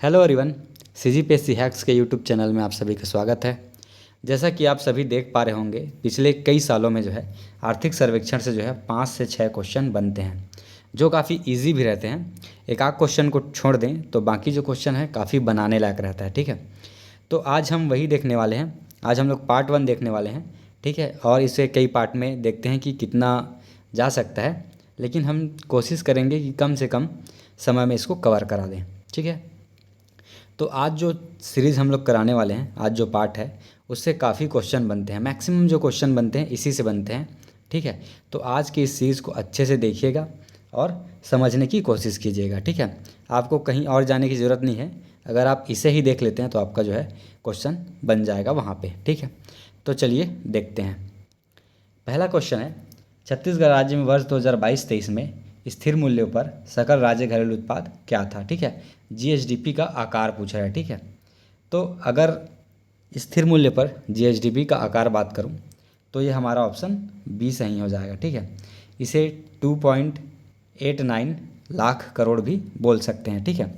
Hello everyone, CGPSC hacks के YouTube channel में आप सभी का स्वागत है। जैसा कि आप सभी देख पा रहे होंगे, पिछले कई सालों में जो है आर्थिक सर्वेक्षण से जो है 5 से 6 क्वेश्चन बनते हैं जो काफ़ी इजी भी रहते हैं। एक आध क्वेश्चन को छोड़ दें तो बाकी जो क्वेश्चन है काफ़ी बनाने लायक रहता है। ठीक है, तो आज हम वही देखने वाले हैं। आज हम लोग पार्ट 1 देखने वाले हैं। ठीक है, और इसे कई पार्ट में देखते हैं कि कितना जा सकता है, लेकिन हम कोशिश करेंगे कि कम से कम समय में इसको कवर करा दें। ठीक है, तो आज जो सीरीज़ हम लोग कराने वाले हैं, आज जो पार्ट है उससे काफ़ी क्वेश्चन बनते हैं। मैक्सिमम जो क्वेश्चन बनते हैं इसी से बनते हैं। ठीक है, तो आज की इस सीरीज़ को अच्छे से देखिएगा और समझने की कोशिश कीजिएगा। ठीक है, आपको कहीं और जाने की ज़रूरत नहीं है। अगर आप इसे ही देख लेते हैं तो आपका जो है क्वेश्चन बन जाएगा वहाँ पे। ठीक है, तो चलिए देखते हैं। पहला क्वेश्चन है, छत्तीसगढ़ राज्य में वर्ष 2022-23 में स्थिर मूल्यों पर सकल राज्य घरेलू उत्पाद क्या था। ठीक है, जीएसडीपी का आकार पूछा है। ठीक है, तो अगर स्थिर मूल्य पर जीएसडीपी का आकार बात करूं तो ये हमारा ऑप्शन बी सही हो जाएगा। ठीक है, इसे 2.89 लाख करोड़ भी बोल सकते हैं। ठीक है,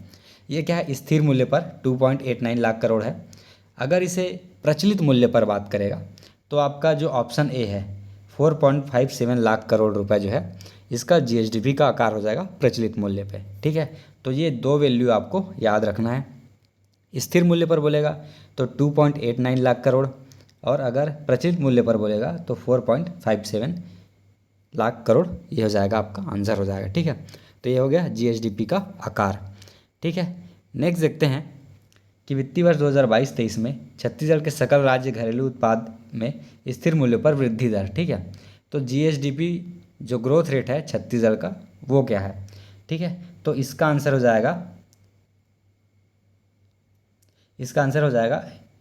ये क्या है, स्थिर मूल्य पर 2.89 लाख करोड़ है। अगर इसे प्रचलित मूल्य पर बात करेगा तो आपका जो ऑप्शन ए है 4.57 लाख करोड़ रुपए जो है इसका जीएसडीपी का आकार हो जाएगा प्रचलित मूल्य पे। ठीक है, तो ये दो वैल्यू आपको याद रखना है। स्थिर मूल्य पर बोलेगा तो 2.89 लाख करोड़, और अगर प्रचलित मूल्य पर बोलेगा तो 4.57 लाख करोड़, ये हो जाएगा आपका आंसर हो जाएगा। ठीक है, तो ये हो गया जीएसडीपी का आकार। ठीक है, नेक्स्ट देखते हैं कि वित्तीय वर्ष 2022-23 में छत्तीसगढ़ के सकल राज्य घरेलू उत्पाद में स्थिर मूल्य पर वृद्धि दर। ठीक है, तो जीएसडीपी जो ग्रोथ रेट है छत्तीसगढ़ का वो क्या है। ठीक है, तो इसका आंसर हो जाएगा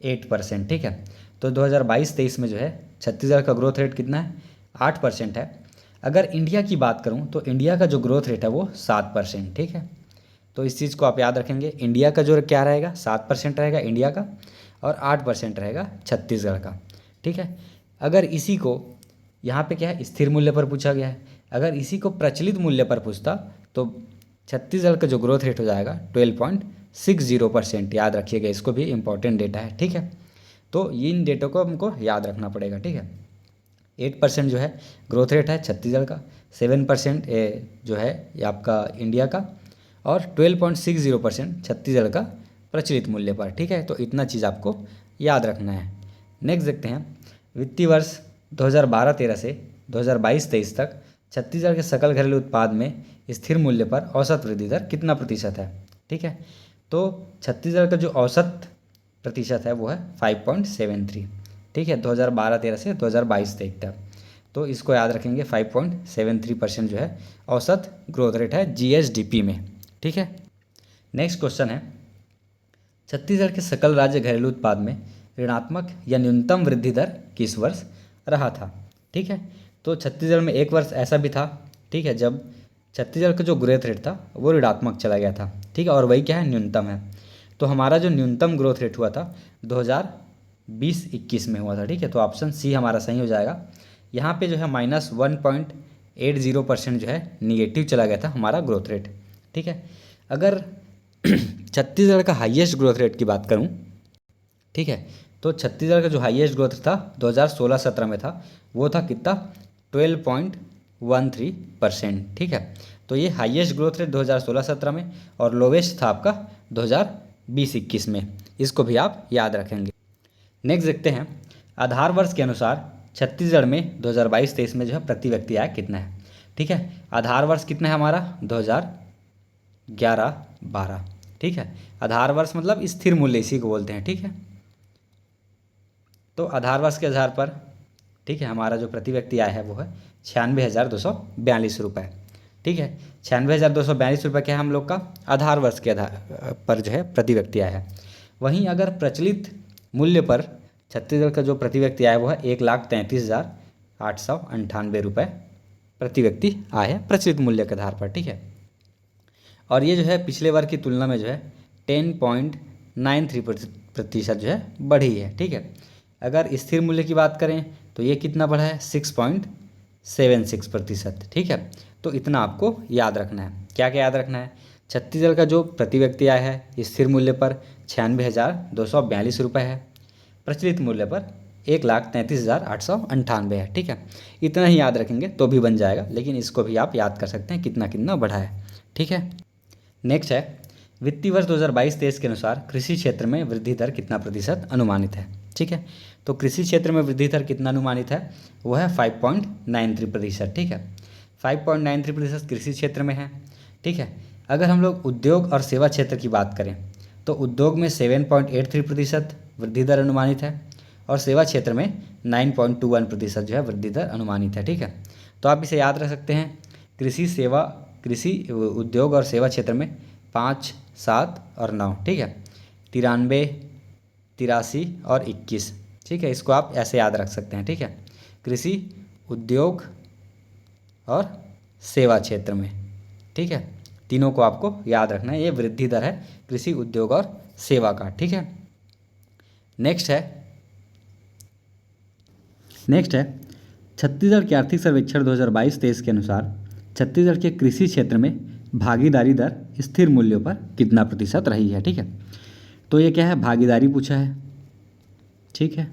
8%। ठीक है, तो 2022-23 में जो है छत्तीसगढ़ का ग्रोथ रेट कितना है, 8% है। अगर इंडिया की बात करूं तो इंडिया का जो ग्रोथ रेट है वो 7%। ठीक है, तो इस चीज़ को आप याद रखेंगे। इंडिया का जो क्या रहेगा, 7% रहेगा इंडिया का, और 8% रहेगा छत्तीसगढ़ का। ठीक है, अगर इसी को यहाँ पे क्या है, स्थिर मूल्य पर पूछा गया है। अगर इसी को प्रचलित मूल्य पर पूछता तो छत्तीसगढ़ का जो ग्रोथ रेट हो जाएगा 12.60%। याद रखिएगा, इसको भी इंपॉर्टेंट डेटा है। ठीक है, तो इन डेटों को हमको याद रखना पड़ेगा। ठीक है, 8% जो है ग्रोथ रेट है छत्तीसगढ़ का, 7% जो है ये आपका इंडिया का, और 12.60% छत्तीसगढ़ का प्रचलित मूल्य पर। ठीक है, तो इतना चीज़ आपको याद रखना है। नेक्स्ट देखते हैं, वित्तीय वर्ष 2012-13 से 2022-23 तक छत्तीसगढ़ के सकल घरेलू उत्पाद में स्थिर मूल्य पर औसत वृद्धि दर कितना प्रतिशत है। ठीक है, तो छत्तीसगढ़ का जो औसत प्रतिशत है वो है 5.73। ठीक है, 2012-13 से 2022-23 तक, तो इसको याद रखेंगे। 5.73% जो है औसत ग्रोथ रेट है जीएसडीपी में। ठीक है, नेक्स्ट क्वेश्चन है, छत्तीसगढ़ के सकल राज्य घरेलू उत्पाद में ऋणात्मक या न्यूनतम वृद्धि दर किस वर्ष रहा था। ठीक है, तो छत्तीसगढ़ में एक वर्ष ऐसा भी था, ठीक है, जब छत्तीसगढ़ का जो ग्रोथ रेट था वो ऋणात्मक चला गया था। ठीक है, और वही क्या है, न्यूनतम है। तो हमारा जो न्यूनतम ग्रोथ रेट हुआ था 2020-21 में हुआ था। ठीक है, तो ऑप्शन सी हमारा सही हो जाएगा। यहाँ पे जो है -1.80% जो है निगेटिव चला गया था हमारा ग्रोथ रेट। ठीक है, अगर छत्तीसगढ़ का हाईएस्ट ग्रोथ रेट की बात करूं, ठीक है, तो छत्तीसगढ़ का जो हाईएस्ट ग्रोथ था 2016-17 में था, वो था कितना, 12.13%। ठीक है, तो ये हाईएस्ट ग्रोथ रेट 2016-17 में, और लोवेस्ट था आपका 2020-21 में। इसको भी आप याद रखेंगे। नेक्स्ट देखते हैं, आधार वर्ष के अनुसार छत्तीसगढ़ में 2022-23 में जो है प्रति व्यक्ति आय कितना है। ठीक है, आधार वर्ष कितना है हमारा, 2011-12। ठीक है, आधार वर्ष मतलब स्थिर मूल्य इसी को बोलते हैं। ठीक है, तो आधार वर्ष के आधार पर, ठीक है, हमारा जो प्रति व्यक्ति आय है वो है 96,242 रुपये। ठीक है, 96,242 रुपये क्या है हम लोग का आधार वर्ष के आधार पर जो है प्रति व्यक्ति आय है। वहीं अगर प्रचलित मूल्य पर छत्तीसगढ़ का जो प्रति व्यक्ति आय वो है 1,33,898 रुपये प्रति व्यक्ति आय है प्रचलित मूल्य के आधार पर। ठीक है, और ये जो है पिछले वर्ष की तुलना में जो है 10.93% जो है बढ़ी है। ठीक है, अगर स्थिर मूल्य की बात करें तो ये कितना बढ़ा है, 6.76%। ठीक है, तो इतना आपको याद रखना है। क्या क्या याद रखना है, छत्तीसगढ़ का जो प्रति व्यक्ति आय है स्थिर मूल्य पर 96,242 रुपये है, प्रचलित मूल्य पर 1,33,898 है। ठीक है, इतना ही याद रखेंगे तो भी बन जाएगा, लेकिन इसको भी आप याद कर सकते हैं कितना कितना बढ़ा है। ठीक है, नेक्स्ट है वित्तीय वर्ष 2022-23 के अनुसार कृषि क्षेत्र में वृद्धि दर कितना प्रतिशत अनुमानित है। ठीक है, तो कृषि क्षेत्र में वृद्धि दर कितना अनुमानित है, वो है 5.93%। ठीक है, 5.93% कृषि क्षेत्र में है। ठीक है, अगर हम लोग उद्योग और सेवा क्षेत्र की बात करें तो उद्योग में 7.83% वृद्धि दर अनुमानित है और सेवा क्षेत्र में 9.21% जो है वृद्धि दर अनुमानित है। ठीक है, तो आप इसे याद रख सकते हैं, कृषि उद्योग और सेवा क्षेत्र में 5, 7 और 9। ठीक है, 93, 83 और 21। ठीक है, इसको आप ऐसे याद रख सकते हैं। ठीक है, कृषि उद्योग और सेवा क्षेत्र में। ठीक है, तीनों को आपको याद रखना है, ये वृद्धि दर है कृषि उद्योग और सेवा का। ठीक है, नेक्स्ट है छत्तीसगढ़ के आर्थिक सर्वेक्षण 2022-23 के अनुसार छत्तीसगढ़ के कृषि क्षेत्र में भागीदारी दर स्थिर मूल्यों पर कितना प्रतिशत रही है। ठीक है, तो ये क्या है, भागीदारी पूछा है। ठीक है,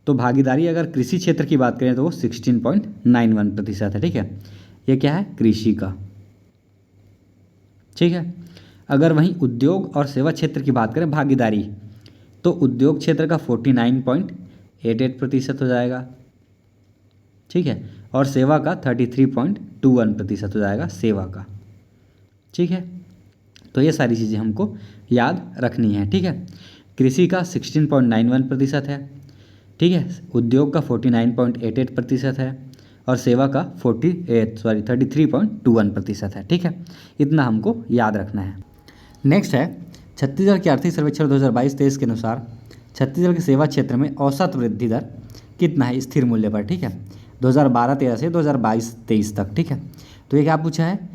तो भागीदारी अगर कृषि क्षेत्र की बात करें तो वो 16.91% है। ठीक है, ये क्या है, कृषि का। ठीक है, अगर वहीं उद्योग और सेवा क्षेत्र की बात करें भागीदारी, तो उद्योग क्षेत्र का 49.88% हो जाएगा। ठीक है, और सेवा का 33.21% हो जाएगा सेवा का। ठीक है, तो ये सारी चीज़ें हमको याद रखनी है। ठीक है, कृषि का 16.91% है। ठीक है, उद्योग का 49.88% है और सेवा का 33.21% है। ठीक है, इतना हमको याद रखना है। नेक्स्ट है छत्तीसगढ़ के आर्थिक सर्वेक्षण 2022-23 के अनुसार छत्तीसगढ़ के सेवा क्षेत्र में औसत वृद्धि दर कितना है स्थिर मूल्य पर। ठीक है, 2012-13 से 2022-23 तक। ठीक है, तो ये क्या पूछा है,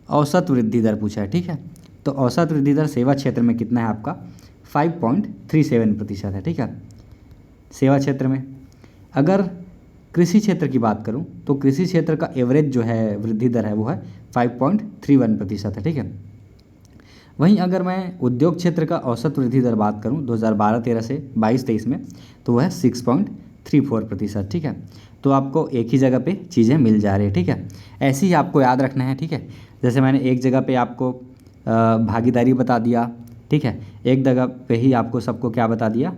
औसत वृद्धि दर पूछा है। ठीक है, तो औसत वृद्धि दर सेवा क्षेत्र में कितना है आपका, 5.37% है। ठीक है, सेवा क्षेत्र में। अगर कृषि क्षेत्र की बात करूं तो कृषि क्षेत्र का एवरेज जो है वृद्धि दर है वो है 5.31% है। ठीक है, वहीं अगर मैं उद्योग क्षेत्र का औसत वृद्धि दर बात करूं 2012-13 से 22-23 में, तो वह है 6.34%। ठीक है, तो आपको एक ही जगह पे चीज़ें मिल जा रही है। ठीक है, ऐसे ही आपको याद रखना है। ठीक है, जैसे मैंने एक जगह पे आपको भागीदारी बता दिया। ठीक है, एक जगह पे ही आपको सबको क्या बता दिया,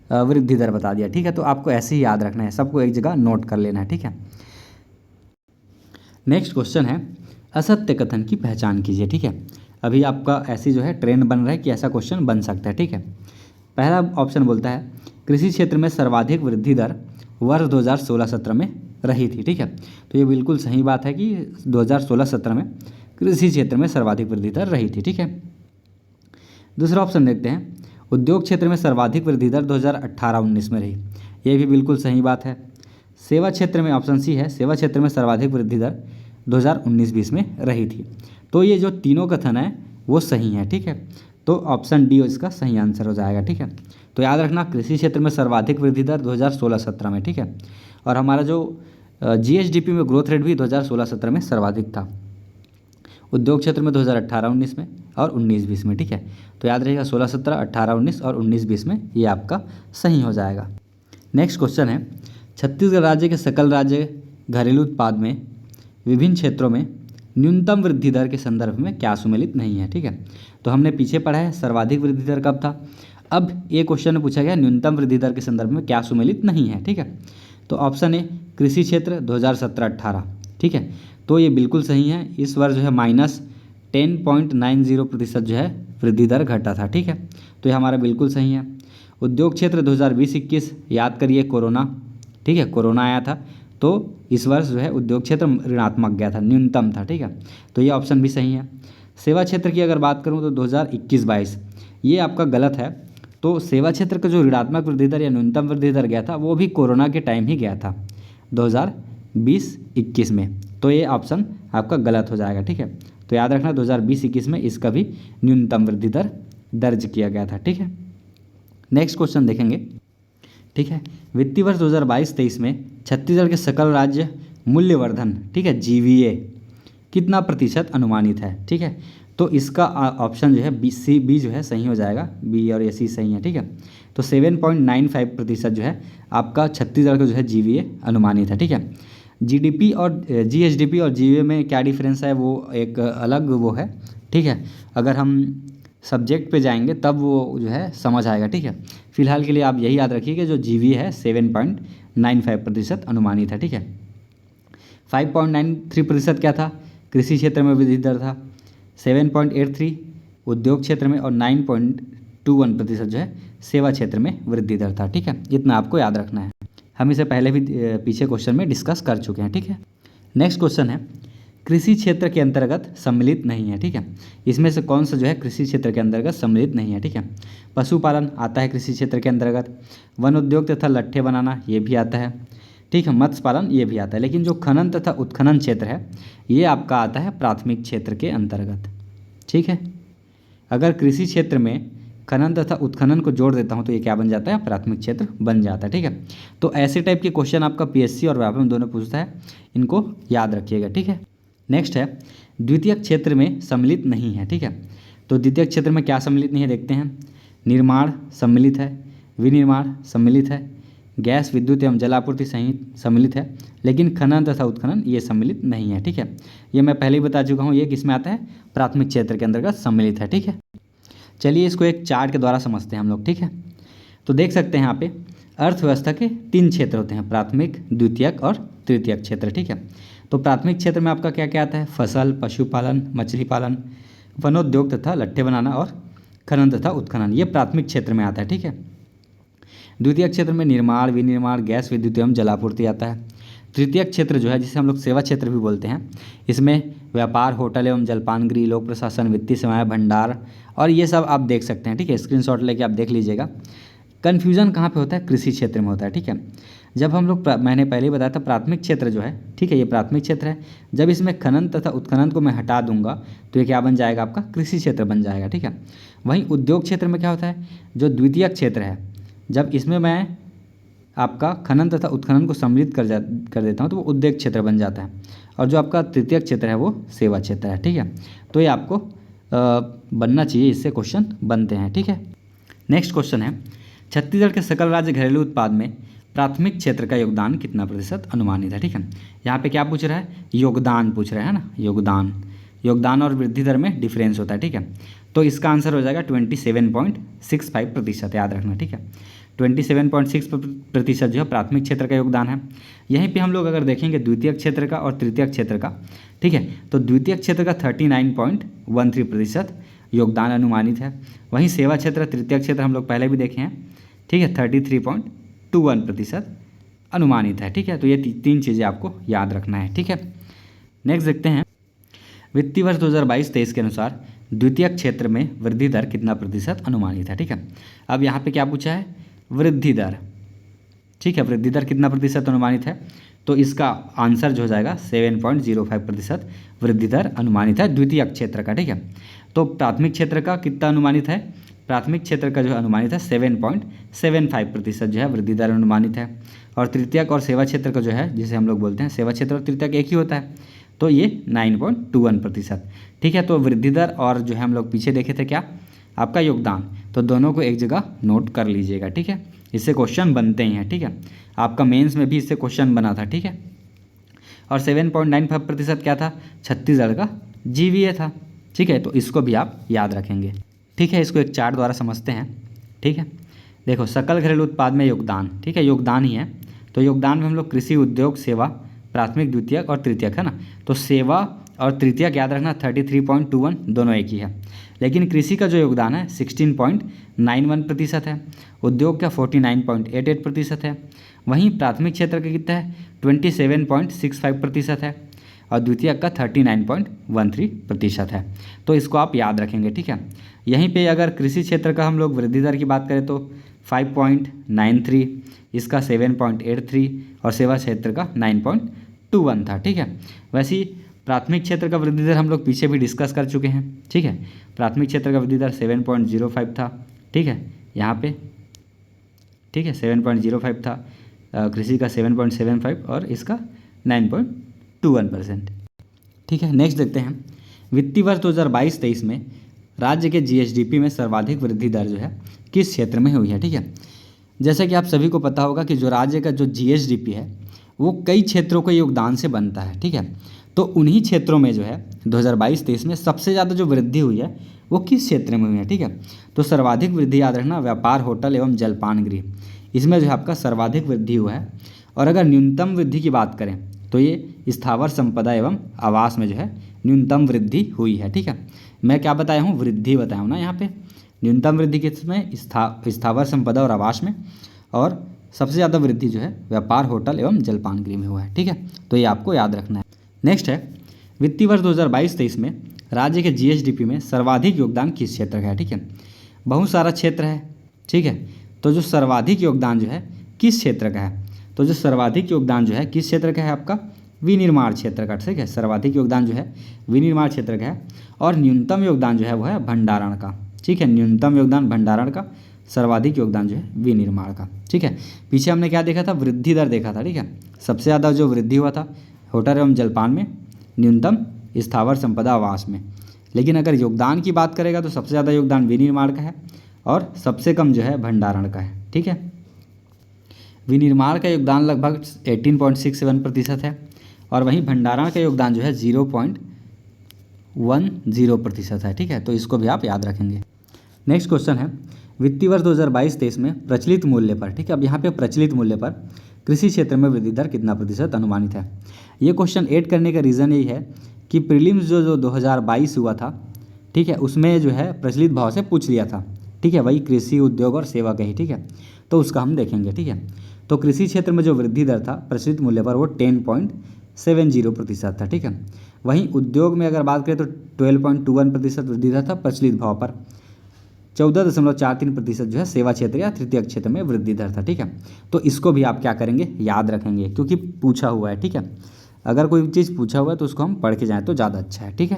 वृद्धि दर बता दिया। ठीक है, तो आपको ऐसे ही याद रखना है, सबको एक जगह नोट कर लेना है। ठीक है, नेक्स्ट क्वेश्चन है असत्य कथन की पहचान कीजिए। ठीक है, अभी आपका ऐसी जो है ट्रेंड बन रहा है कि ऐसा क्वेश्चन बन सकता है। ठीक है, पहला ऑप्शन बोलता है कृषि क्षेत्र में सर्वाधिक वृद्धि दर वर्ष 2016-17 में रही थी। ठीक है, तो ये बिल्कुल सही बात है कि 2016-17 में कृषि क्षेत्र में सर्वाधिक वृद्धि दर रही थी। ठीक है, दूसरा ऑप्शन देखते हैं उद्योग क्षेत्र में सर्वाधिक वृद्धि दर 2018-19 में रही, ये भी बिल्कुल सही बात है। सेवा क्षेत्र में ऑप्शन सी है, सेवा क्षेत्र में सर्वाधिक वृद्धि दर 2019-20 में रही थी। तो ये जो तीनों कथन है वो सही है। ठीक है, तो ऑप्शन डी इसका सही आंसर हो जाएगा। ठीक है, तो याद रखना कृषि क्षेत्र में सर्वाधिक वृद्धि दर 2016-17 में। ठीक है, और हमारा जो जीएसडीपी में ग्रोथ रेट भी 2016-17 में सर्वाधिक था, उद्योग क्षेत्र में 2018-19 में और 19-20 में। ठीक है, तो याद रहेगा 16-17, 18-19 और 19-20 में ये आपका सही हो जाएगा। नेक्स्ट क्वेश्चन है छत्तीसगढ़ राज्य के सकल राज्य घरेलू उत्पाद में विभिन्न क्षेत्रों में न्यूनतम वृद्धि दर के संदर्भ में क्या सुमेलित नहीं है। ठीक है, तो हमने पीछे पढ़ा है सर्वाधिक वृद्धि दर कब था, अब ये क्वेश्चन में पूछा गया न्यूनतम वृद्धि दर के संदर्भ में क्या सुमेलित नहीं है। ठीक है, तो ऑप्शन ए कृषि क्षेत्र 2017-18। ठीक है, तो ये बिल्कुल सही है, इस वर्ष जो है -10.90% जो है वृद्धि दर घटा था। ठीक है, तो ये हमारा बिल्कुल सही है। उद्योग क्षेत्र 2020-21 याद करिए कोरोना। ठीक है, कोरोना आया था तो इस वर्ष जो है उद्योग क्षेत्र ऋणात्मक गया था, न्यूनतम था। ठीक है, तो ये ऑप्शन भी सही है। सेवा क्षेत्र की अगर बात करूँ तो 2021-22 ये आपका गलत है। तो सेवा क्षेत्र का जो ऋणात्मक वृद्धि दर या न्यूनतम वृद्धि दर गया था वो भी कोरोना के टाइम ही गया था 2020-21 में, तो ये ऑप्शन आपका गलत हो जाएगा। ठीक है, तो याद रखना 2020-21 में इसका भी न्यूनतम वृद्धि दर दर्ज किया गया था। ठीक है, नेक्स्ट क्वेश्चन देखेंगे। ठीक है, वित्तीय वर्ष 2022-23 में छत्तीसगढ़ के सकल राज्य मूल्यवर्धन, ठीक है, जीवीए कितना प्रतिशत अनुमानित है, ठीक है। तो इसका ऑप्शन जो है बी जो है सही हो जाएगा, बी और सी सही है, ठीक है। तो 7.95% जो है आपका छत्तीसगढ़ का जो है जीवीए अनुमानित है, ठीक है। जीडीपी और जीएसडीपी और जीवीए में क्या डिफरेंस है वो एक अलग वो है, ठीक है। अगर हम सब्जेक्ट पे जाएंगे तब वो जो है समझ आएगा, ठीक है। फिलहाल के लिए आप यही याद रखिए कि जो जीवीए है 7.95% अनुमानित है, ठीक है। 5.93% क्या था, कृषि क्षेत्र में वृद्धि दर था। 7.83 उद्योग क्षेत्र में, और 9.21% जो है सेवा क्षेत्र में वृद्धि दर था, ठीक है। इतना आपको याद रखना है। हम इसे पहले भी पीछे क्वेश्चन में डिस्कस कर चुके हैं, ठीक है। नेक्स्ट क्वेश्चन है कृषि क्षेत्र के अंतर्गत सम्मिलित नहीं है, ठीक है। इसमें से कौन सा जो है कृषि क्षेत्र के अंतर्गत सम्मिलित नहीं है, ठीक है। पशुपालन आता है कृषि क्षेत्र के अंतर्गत, वन उद्योग तथा लट्ठे बनाना ये भी आता है, ठीक है। मत्स्य पालन ये भी आता है, लेकिन जो खनन तथा उत्खनन क्षेत्र है ये आपका आता है प्राथमिक क्षेत्र के अंतर्गत, ठीक है। अगर कृषि क्षेत्र में खनन तथा उत्खनन को जोड़ देता हूँ तो ये क्या बन जाता है, प्राथमिक क्षेत्र बन जाता है, ठीक है। तो ऐसे टाइप के क्वेश्चन आपका पीएससी और व्यापम दोनों पूछता है, इनको याद रखिएगा, ठीक है। नेक्स्ट है द्वितीयक क्षेत्र में सम्मिलित नहीं है, ठीक है। तो द्वितीयक क्षेत्र में क्या सम्मिलित नहीं है देखते हैं। निर्माण सम्मिलित है, विनिर्माण सम्मिलित है, गैस विद्युत एवं जल आपूर्ति सहित सम्मिलित है, लेकिन खनन तथा उत्खनन ये सम्मिलित नहीं है, ठीक है। ये मैं पहले ही बता चुका हूँ, ये किस में आता है, प्राथमिक क्षेत्र के अंतर्गत सम्मिलित है, ठीक है। चलिए इसको एक चार्ट के द्वारा समझते हैं हम लोग, ठीक है। तो देख सकते हैं यहाँ पे अर्थव्यवस्था के 3 क्षेत्र होते हैं, प्राथमिक, द्वितीयक और तृतीयक क्षेत्र, ठीक है। तो प्राथमिक क्षेत्र में आपका क्या क्या आता है, फसल, पशुपालन, मछली पालन, वनोद्योग तथा लट्ठे बनाना और खनन तथा उत्खनन, ये प्राथमिक क्षेत्र में आता है, ठीक है। द्वितीयक क्षेत्र में निर्माण, विनिर्माण, गैस विद्युत एवं जलापूर्ति आता है। तृतीयक क्षेत्र जो है जिसे हम लोग सेवा क्षेत्र भी बोलते हैं, इसमें व्यापार, होटल एवं जलपान गृह, लोक प्रशासन, वित्तीय सेवाएं, भंडार और ये सब आप देख सकते हैं, ठीक है। स्क्रीनशॉट लेके आप देख लीजिएगा। कन्फ्यूजन कहाँ पे होता है, कृषि क्षेत्र में होता है, ठीक है। जब हम लोग मैंने पहले ही बताया था प्राथमिक क्षेत्र जो है, ठीक है, ये प्राथमिक क्षेत्र है। जब इसमें खनन तथा उत्खनन को मैं हटा दूंगा तो ये क्या बन जाएगा, आपका कृषि क्षेत्र बन जाएगा, ठीक है। वहीं उद्योग क्षेत्र में क्या होता है, जो द्वितीयक क्षेत्र है, जब इसमें मैं आपका खनन तथा उत्खनन को सम्मिलित कर देता हूँ तो वो उद्योग क्षेत्र बन जाता है, और जो आपका तृतीयक क्षेत्र है वो सेवा क्षेत्र है, ठीक है। तो ये आपको बनना चाहिए, इससे क्वेश्चन बनते हैं, ठीक है। नेक्स्ट क्वेश्चन है छत्तीसगढ़ के सकल राज्य घरेलू उत्पाद में प्राथमिक क्षेत्र का योगदान कितना प्रतिशत अनुमानित है, ठीक है। यहाँ पे क्या पूछ रहा है, योगदान पूछ रहा है ना, योगदान और वृद्धि दर में डिफरेंस होता है, ठीक है। तो इसका आंसर हो जाएगा 27.65%, याद रखना, ठीक है। 27.6% जो है प्राथमिक क्षेत्र का योगदान है। यहीं पे हम लोग अगर देखेंगे द्वितीयक क्षेत्र का और तृतीयक क्षेत्र का, ठीक है, तो द्वितीयक क्षेत्र का 39.13% योगदान अनुमानित है। वहीं सेवा क्षेत्र, तृतीयक क्षेत्र हम लोग पहले भी देखे हैं, ठीक है, 33.21% अनुमानित है, ठीक है। तो ये 3 चीज़ें आपको याद रखना है, ठीक है। नेक्स्ट देखते हैं वित्तीय वर्ष 2022-23 के अनुसार द्वितीयक क्षेत्र में वृद्धि दर कितना प्रतिशत अनुमानित है, ठीक है। अब यहाँ पे क्या पूछा है, वृद्धि दर, ठीक है, वृद्धि दर कितना प्रतिशत अनुमानित है, तो इसका आंसर जो हो जाएगा 7.05% वृद्धि दर अनुमानित है द्वितीयक क्षेत्र का, ठीक है। तो प्राथमिक क्षेत्र का कितना अनुमानित है, प्राथमिक क्षेत्र का जो अनुमानित है 7.75% जो है वृद्धि दर अनुमानित है, और तृतीयक और सेवा क्षेत्र का जो है, जिसे हम लोग बोलते हैं सेवा क्षेत्र और तृतीयक एक ही होता है, तो ये 9.21%, ठीक है। तो वृद्धि दर और जो है हम लोग पीछे देखे थे क्या, आपका योगदान, तो दोनों को एक जगह नोट कर लीजिएगा, ठीक है। इससे क्वेश्चन बनते ही हैं, ठीक है। आपका मेंस में भी इससे क्वेश्चन बना था, ठीक है। और 7.95% क्या था, छत्तीसगढ़ का जीवीए था, ठीक है। तो इसको भी आप याद रखेंगे, ठीक है। इसको एक चार्ट द्वारा समझते हैं, ठीक है। देखो सकल घरेलू उत्पाद में योगदान, ठीक है, योगदान ही है। तो योगदान में हम लोग कृषि, उद्योग, सेवा, प्राथमिक, द्वितीयक और तृतीयक है ना, तो सेवा और तृतीयक याद रखना 33.21 दोनों एक ही है। लेकिन कृषि का जो योगदान है 16.91% है, उद्योग का 49.88% है, वहीं प्राथमिक क्षेत्र का कितना है 27.65% है, और द्वितीयक का 39.13% है। तो इसको आप याद रखेंगे, ठीक है। यहीं पे अगर कृषि क्षेत्र का हम लोग वृद्धि दर की बात करें तो 5.93, इसका 7.83 और सेवा क्षेत्र का 9.21 था, ठीक है। वैसे ही प्राथमिक क्षेत्र का वृद्धि दर हम लोग पीछे भी डिस्कस कर चुके हैं, ठीक है। प्राथमिक क्षेत्र का वृद्धि दर 7.05 था, ठीक है, यहाँ पे, ठीक है, 7.05 था, कृषि का 7.75 और इसका 9.21%। ठीक है, नेक्स्ट देखते हैं वित्तीय वर्ष 2022-23 में राज्य के जीएसडीपी में सर्वाधिक वृद्धि दर जो है किस क्षेत्र में हुई है। ठीक है, जैसे कि आप सभी को पता होगा कि जो राज्य का जो जीएसडीपी है वो कई क्षेत्रों के योगदान से बनता है। ठीक है, तो उन्हीं क्षेत्रों में जो है 2022-23 में सबसे ज़्यादा जो वृद्धि हुई है वो किस क्षेत्र में हुई है। ठीक है, तो सर्वाधिक वृद्धि याद रखना व्यापार, होटल एवं जलपान गृह, इसमें जो है आपका सर्वाधिक वृद्धि हुआ है। और अगर न्यूनतम वृद्धि की बात करें तो ये स्थावर संपदा एवं आवास में जो है न्यूनतम वृद्धि हुई है। ठीक है, मैं क्या बताया हूँ, वृद्धि बताया हूँ ना, यहाँ पे न्यूनतम वृद्धि किसमें, स्थावर संपदा और आवास में, और सबसे ज़्यादा वृद्धि जो है व्यापार, होटल एवं जलपान गृह में हुआ है। ठीक है, तो ये आपको याद रखना है। नेक्स्ट है वित्तीय वर्ष 2022-23 में राज्य के जीएसडीपी में सर्वाधिक योगदान किस क्षेत्र का है। ठीक है, बहुत सारा क्षेत्र है। ठीक है, तो जो सर्वाधिक योगदान जो है किस क्षेत्र का है, तो जो सर्वाधिक योगदान जो है किस क्षेत्र का है, आपका विनिर्माण क्षेत्र का। ठीक है, सर्वाधिक योगदान जो है विनिर्माण क्षेत्र का है, और न्यूनतम योगदान जो है वो है भंडारण का। ठीक है, न्यूनतम योगदान भंडारण का, सर्वाधिक योगदान जो है विनिर्माण का। ठीक है, पीछे हमने क्या देखा था, वृद्धि दर देखा था। ठीक है, सबसे ज़्यादा जो वृद्धि हुआ था होटल एवं जलपान में, न्यूनतम स्थावर संपदा आवास में। लेकिन अगर योगदान की बात करेगा तो सबसे ज़्यादा योगदान विनिर्माण का है और सबसे कम जो है भंडारण का है। ठीक है, विनिर्माण का योगदान लगभग 18.67% है, और वहीं भंडारण का योगदान जो है 0.10% है। ठीक है, तो इसको भी आप याद रखेंगे। नेक्स्ट क्वेश्चन है वित्तीय वर्ष 2022-23 में प्रचलित मूल्य पर। ठीक है, अब यहाँ पे प्रचलित मूल्य पर कृषि क्षेत्र में वृद्धि दर कितना प्रतिशत अनुमानित है। ये क्वेश्चन ऐड करने का रीज़न यही है कि प्रीलिम्स जो 2022 हुआ था, ठीक है, उसमें जो है प्रचलित भाव से पूछ लिया था। ठीक है, वही कृषि, उद्योग और सेवा का ही। ठीक है, तो उसका हम देखेंगे। ठीक है, तो कृषि क्षेत्र में जो वृद्धि दर था प्रचलित मूल्य पर वो 10.70% था। ठीक है, वहीं उद्योग में अगर बात करें तो 12.21% वृद्धि दर था प्रचलित भाव पर, 14.43% जो है सेवा क्षेत्र या तृतीयक क्षेत्र में वृद्धि दर था। ठीक है, तो इसको भी आप क्या करेंगे, याद रखेंगे, क्योंकि पूछा हुआ है। ठीक है, अगर कोई चीज़ पूछा हुआ है तो उसको हम पढ़ के जाएँ तो ज़्यादा अच्छा है। ठीक है,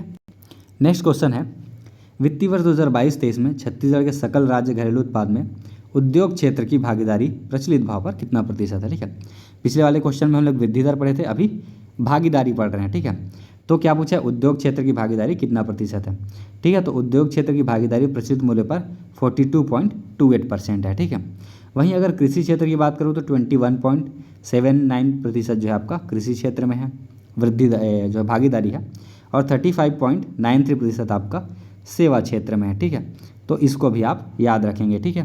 नेक्स्ट क्वेश्चन है वित्तीय वर्ष 2022-23 में छत्तीसगढ़ के सकल राज्य घरेलू उत्पाद में उद्योग क्षेत्र की भागीदारी प्रचलित भाव पर कितना प्रतिशत है। ठीक है, पिछले वाले क्वेश्चन में हम लोग वृद्धि दर पढ़े थे, अभी भागीदारी पढ़ रहे हैं। ठीक है, तो क्या पूछा है, उद्योग क्षेत्र की भागीदारी कितना प्रतिशत है। ठीक है, तो उद्योग क्षेत्र की भागीदारी प्रचलित मूल्य पर 42.28% है। ठीक है, वहीं अगर कृषि क्षेत्र की बात करूँ तो 21.79% जो है आपका कृषि क्षेत्र में है वृद्धि जो भागीदारी है, और 35.93% आपका सेवा क्षेत्र में है। ठीक है, तो इसको भी आप याद रखेंगे। ठीक है,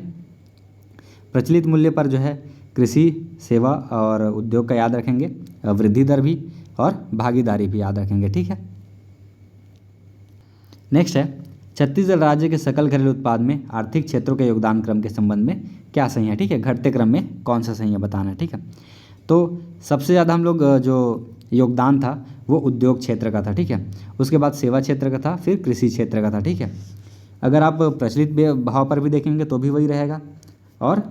प्रचलित मूल्य पर जो है कृषि, सेवा और उद्योग का याद रखेंगे, वृद्धि दर भी और भागीदारी भी याद रखेंगे। ठीक है, नेक्स्ट है छत्तीसगढ़ राज्य के सकल घरेलू उत्पाद में आर्थिक क्षेत्रों के योगदान क्रम के संबंध में क्या सही है। ठीक है, घटते क्रम में कौन सा सही है बताना है। ठीक है, तो सबसे ज़्यादा हम लोग जो योगदान था वो उद्योग क्षेत्र का था। ठीक है, उसके बाद सेवा क्षेत्र का था, फिर कृषि क्षेत्र का था। ठीक है, अगर आप प्रचलित भाव पर भी देखेंगे तो भी वही रहेगा, और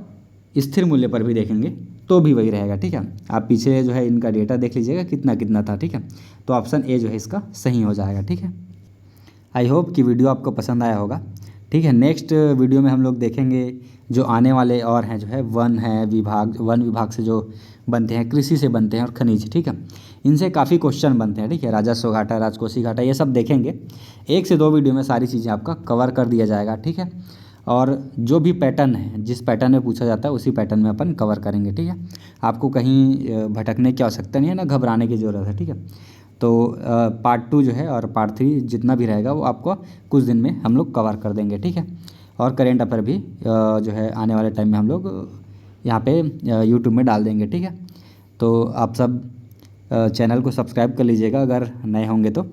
स्थिर मूल्य पर भी देखेंगे तो भी वही रहेगा। ठीक है, आप पीछे जो है इनका डेटा देख लीजिएगा कितना कितना था। ठीक है, तो ऑप्शन ए जो है इसका सही हो जाएगा। ठीक है, आई होप कि वीडियो आपको पसंद आया होगा। ठीक है, नेक्स्ट वीडियो में हम लोग देखेंगे जो आने वाले और हैं, जो है वन विभाग से जो बनते हैं, कृषि से बनते हैं और खनिज। ठीक है, इनसे काफ़ी क्वेश्चन बनते हैं। ठीक है, राजस्व घाटा, राजकोषीय घाटा, ये सब देखेंगे। 1 से 2 वीडियो में सारी चीज़ें आपका कवर कर दिया जाएगा। ठीक है, और जो भी पैटर्न है, जिस पैटर्न में पूछा जाता है उसी पैटर्न में अपन कवर करेंगे। ठीक है, आपको कहीं भटकने की आवश्यकता नहीं है, ना घबराने की ज़रूरत है। ठीक है, तो पार्ट 2 जो है और पार्ट 3 जितना भी रहेगा वो आपको कुछ दिन में हम लोग कवर कर देंगे। ठीक है, और करेंट अफेयर भी जो है आने वाले टाइम में हम लोग यहाँ पे यूट्यूब में डाल देंगे। ठीक है, तो आप सब चैनल को सब्सक्राइब कर लीजिएगा अगर नए होंगे तो।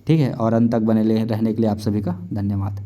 ठीक है, और अंत तक बने रहने के लिए आप सभी का धन्यवाद।